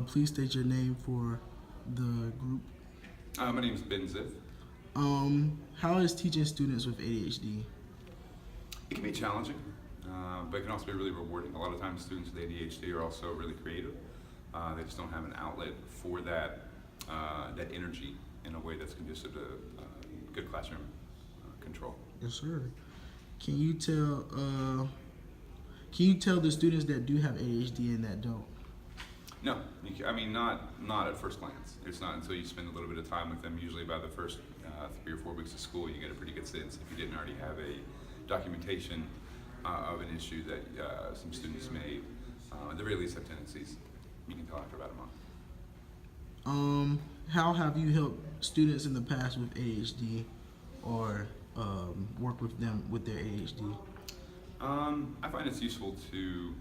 Please state your name for the group. My name is Ben Ziff. How is teaching students with ADHD? It can be challenging, but it can also be really rewarding. A lot of times students with ADHD are also really creative. They just don't have an outlet for that energy in a way that's conducive to good classroom control. Yes, sir. Can you tell the students that do have ADHD and that don't? No, not at first glance. It's not until you spend a little bit of time with them. Usually by the first 3 or 4 weeks of school, you get a pretty good sense if you didn't already have a documentation of an issue that some students may, at the very least, have tendencies. You can tell after about a month. How have you helped students in the past with ADHD or work with them with their ADHD? I find it's useful to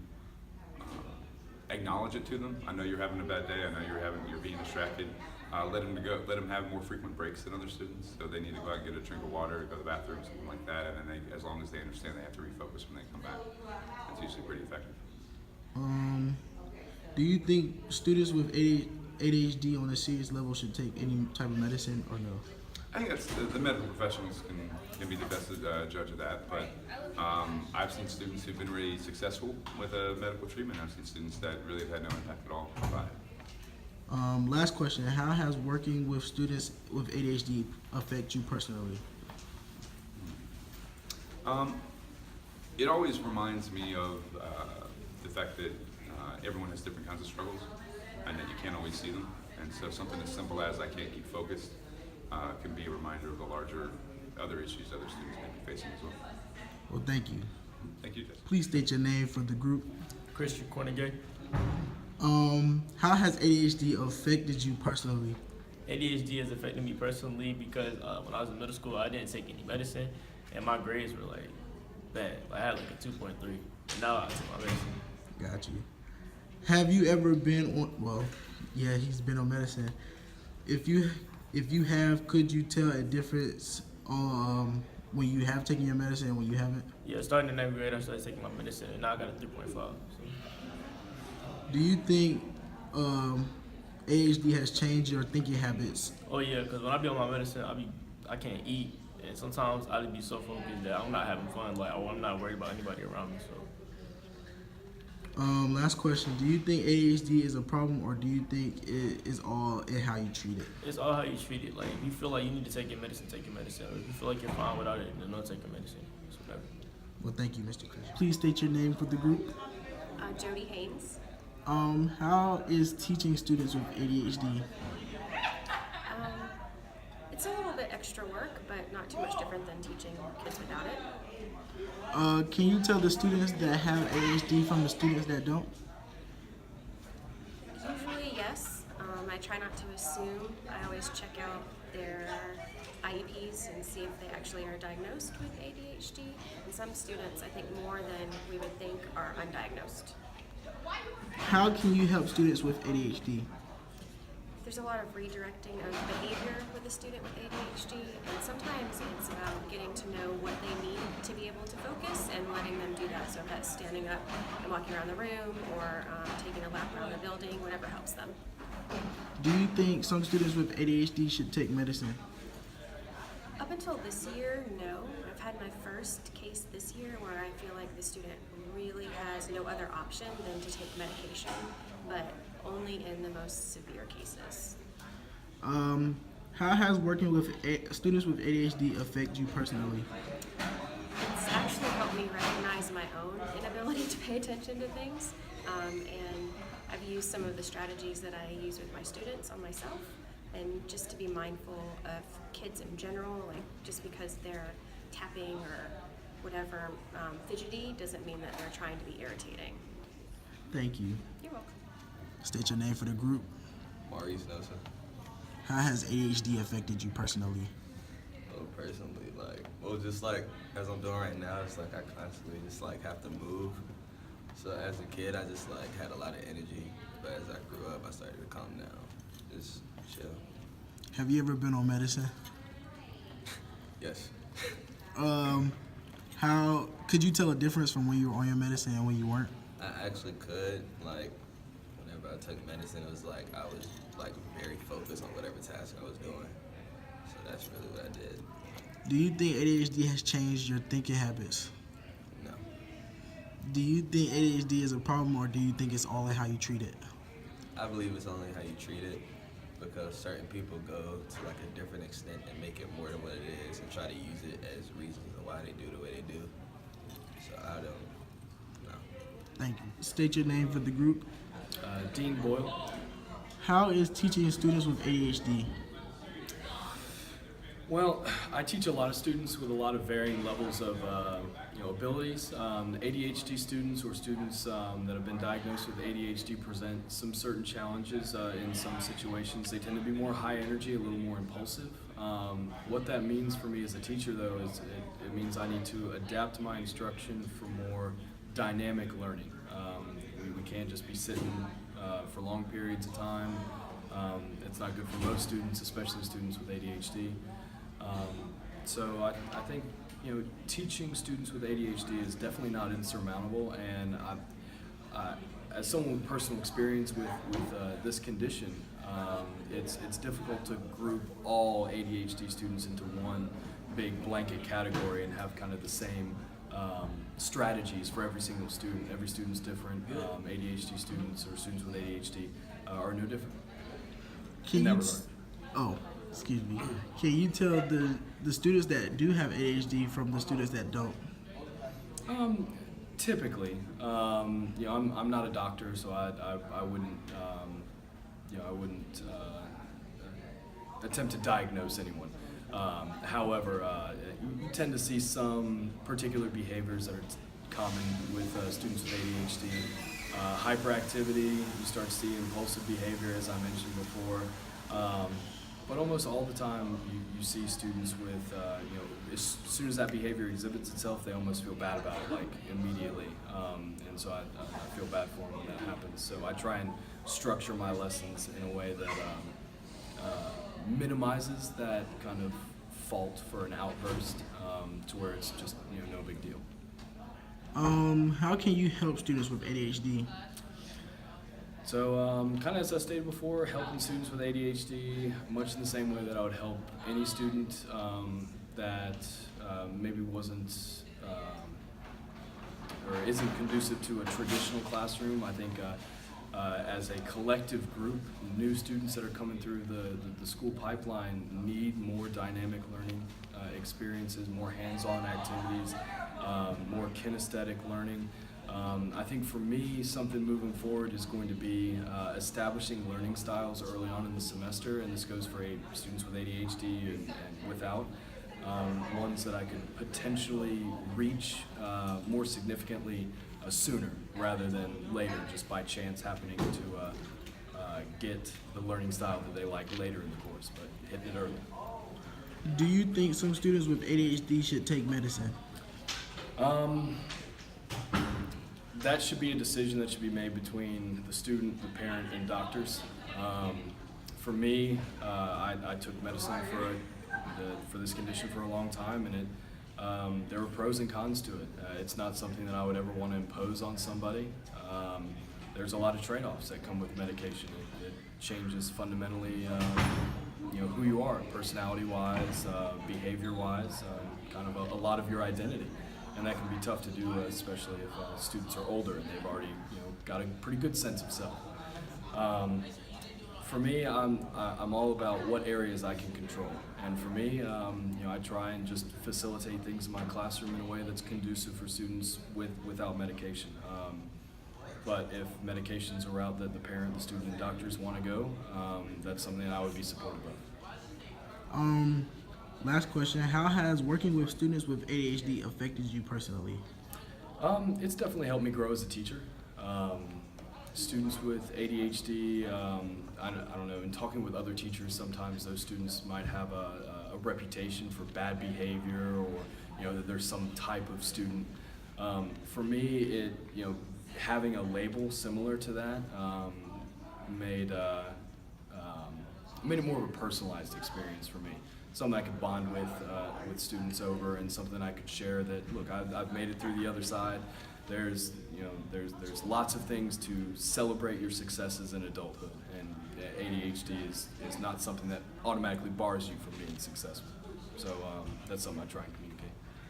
acknowledge it to them. I know you're having a bad day. I know you're being distracted. Let them have more frequent breaks than other students. So they need to go out and get a drink of water, go to the bathroom, something like that. And then as long as they understand, they have to refocus when they come back. It's usually pretty effective. Do you think students with ADHD on a serious level should take any type of medicine or no? I think that's the medical professionals can be the best judge of that. But I've seen students who've been really successful with a medical treatment. I've seen students that really have had no impact at all by it. Last question. How has working with students with ADHD affect you personally? It always reminds me of the fact that everyone has different kinds of struggles and that you can't always see them. And so something as simple as I can't keep focused can be a reminder of the larger other issues other students may be facing as well. Well, thank you. Thank you, Jessica. Please state your name for the group. Christian Cornegay. How has ADHD affected you personally? ADHD has affected me personally because when I was in middle school, I didn't take any medicine, and my grades were like bad. I had like a 2.3. And now I take my medicine. Got you. Have you ever been on? Well, yeah, he's been on medicine. If you have, could you tell a difference when you have taken your medicine and when you haven't? Yeah, starting in 9th grade, I started taking my medicine, and now I got a 3.5. So. Do you think ADHD has changed your thinking habits? Oh yeah, because when I be on my medicine, I can't eat, and sometimes I be so focused that I'm not having fun, or I'm not worried about anybody around me. So. Last question. Do you think ADHD is a problem, or do you think it is all in how you treat it? It's all how you treat it. Like, if you feel like you need to take your medicine, take your medicine. Or if you feel like you're fine without it, then don't take your medicine. It's whatever. Well, thank you, Mr. Chris. Please state your name for the group. Jody Haynes. How is teaching students with ADHD? It's a little bit extra work, but not too much different than teaching kids without it. Can you tell the students that have ADHD from the students that don't? Usually, yes. I try not to assume. I always check out their IEPs and see if they actually are diagnosed with ADHD. And some students, I think more than we would think, are undiagnosed. How can you help students with ADHD? There's a lot of redirecting of behavior with a student with ADHD, and sometimes it's about getting to know what they need to be able to focus and letting them do that. So if that's standing up and walking around the room or taking a lap around the building, whatever helps them. Do you think some students with ADHD should take medicine? Up until this year, no. I've had my first case this year where I feel like the student really has no other option than to take medication, but only in the most severe cases. How has working with students with ADHD affect you personally? It's actually helped me recognize my own inability to pay attention to things, and I've used some of the strategies that I use with my students on myself, and just to be mindful of kids in general, like just because they're tapping or whatever fidgety doesn't mean that they're trying to be irritating. Thank you. You're welcome. State your name for the group. Maurice Nelson. How has ADHD affected you personally? Well, personally, just like as I'm doing right now, it's like I constantly just like have to move. So as a kid, I just like had a lot of energy, but as I grew up, I started to calm down, just chill. Have you ever been on medicine? Yes. How could you tell a difference from when you were on your medicine and when you weren't? I actually could, like, whenever whenever I took medicine, it was like I was like very focused on whatever task I was doing. So that's really what I did. Do you think ADHD has changed your thinking habits? No, Do you think ADHD is a problem, or do you think it's all in how you treat it? I believe it's only how you treat it, because certain people go to like a different extent and make it more than what it is and try to use it as reasons of why they do the way they do. So I don't know. Thank you. State your name for the group. Dean Boyle. How is teaching students with ADHD? Well, I teach a lot of students with a lot of varying levels of abilities. ADHD students or students that have been diagnosed with ADHD present some certain challenges in some situations. They tend to be more high energy, a little more impulsive. What that means for me as a teacher, though, is it means I need to adapt my instruction for more dynamic learning. We can't just be sitting for long periods of time. It's not good for most students, especially students with ADHD. So I think teaching students with ADHD is definitely not insurmountable, and as someone with personal experience with this condition, it's difficult to group all ADHD students into one big blanket category and have kind of the same strategies for every single student. Every student's different. ADHD students or students with ADHD are no different. Can In that you? regard. Oh, excuse me. Can you tell the students that do have ADHD from the students that don't? Typically, I'm not a doctor, so I wouldn't attempt to diagnose anyone. However, you tend to see some particular behaviors that are common with students with ADHD. Hyperactivity, you start to see impulsive behavior, as I mentioned before. But almost all the time, you see students with, as soon as that behavior exhibits itself, they almost feel bad about it, like immediately. And so I feel bad for them when that happens. So I try and structure my lessons in a way that minimizes that kind of fault for an outburst to where it's just no big deal. How can you help students with ADHD? So, kind of as I stated before, helping students with ADHD, much in the same way that I would help any student that maybe wasn't or isn't conducive to a traditional classroom. I think as a collective group, new students that are coming through the school pipeline need more dynamic learning experiences, more hands-on activities, more kinesthetic learning. I think for me, something moving forward is going to be establishing learning styles early on in the semester, and this goes for students with ADHD and without. Ones that I could potentially reach more significantly sooner rather than later, just by chance happening to get the learning style that they like later in the course, but hitting it early. Do you think some students with ADHD should take medicine? That should be a decision that should be made between the student, the parent, and doctors. For me, I took medicine for this condition for a long time, and there were pros and cons to it. It's not something that I would ever want to impose on somebody. There's a lot of trade-offs that come with medication. It changes fundamentally, who you are, personality-wise, behavior-wise, kind of a lot of your identity. And that can be tough to do, especially if students are older and they've already, got a pretty good sense of self. For me, I'm all about what areas I can control, and for me, I try and just facilitate things in my classroom in a way that's conducive for students without medication. But if medication's a route that the parent, the student, and doctors want to go, that's something I would be supportive of. Last question. How has working with students with ADHD affected you personally? It's definitely helped me grow as a teacher. Students with ADHD, I don't know, in talking with other teachers, sometimes those students might have a reputation for bad behavior, or that there's some type of student. For me, having a label similar to that made it more of a personalized experience for me. Something I could bond with students over, and something I could share that, look, I've made it through the other side. there's lots of things to celebrate your successes in adulthood, and ADHD is not something that automatically bars you from being successful. So that's something I try and communicate.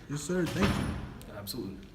Yes, sir. Thank you. Absolutely.